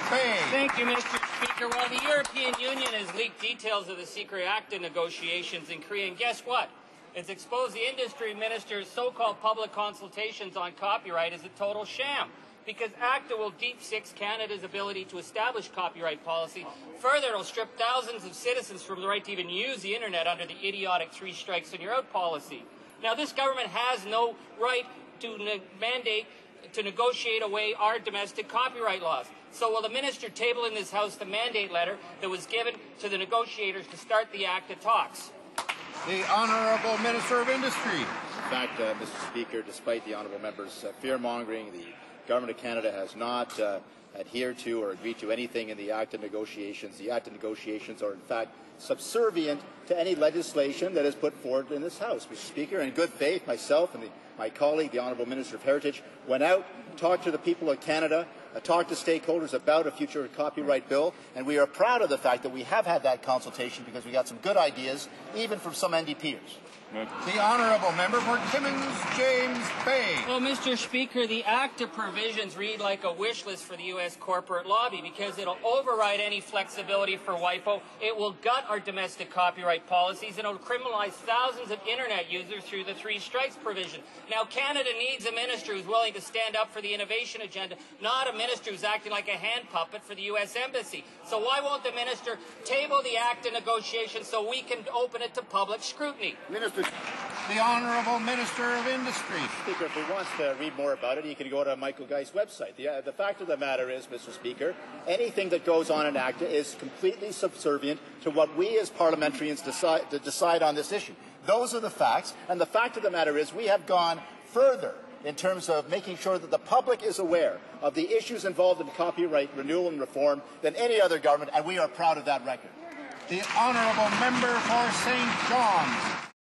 Bay. Thank you, Mr. Speaker. Well, the European Union has leaked details of the secret ACTA negotiations in Korea, and guess what? It's exposed the industry minister's so-called public consultations on copyright as a total sham, because ACTA will deep six Canada's ability to establish copyright policy. Further, it'll strip thousands of citizens from the right to even use the internet under the idiotic three strikes and you're out policy. Now, this government has no right to negotiate away our domestic copyright laws. So will the minister table in this House the mandate letter that was given to the negotiators to start the ACTA talks? The Honourable Minister of Industry. In fact, Mr. Speaker, despite the honourable member's fear-mongering, the Government of Canada has not adhered to or agreed to anything in the ACTA negotiations. The ACTA negotiations are, in fact, subservient to any legislation that is put forward in this House. Mr. Speaker, in good faith, myself and my colleague, the Honourable Minister of Heritage, went out, talked to the people of Canada, talked to stakeholders about a future copyright bill, and we are proud of the fact that we have had that consultation because we got some good ideas, even from some NDPers. The Honourable Member for Timmins, James Bay. Well, Mr. Speaker, the ACTA provisions read like a wish list for the U.S. corporate lobby because it'll override any flexibility for WIPO, it will gut our domestic copyright policies, and it'll criminalize thousands of internet users through the three strikes provision. Now, Canada needs a minister who's willing to stand up for the innovation agenda, not a minister who's acting like a hand puppet for the U.S. Embassy. So why won't the minister table the ACTA negotiations so we can open it to public scrutiny? Minister. The Honourable Minister of Industry. Speaker, if he wants to read more about it, he can go to Michael Guy's website. The fact of the matter is, Mr. Speaker, anything that goes on in ACTA is completely subservient to what we as parliamentarians decide on this issue. Those are the facts, and the fact of the matter is we have gone further in terms of making sure that the public is aware of the issues involved in copyright renewal and reform than any other government, and we are proud of that record. The Honourable Member for St. John's.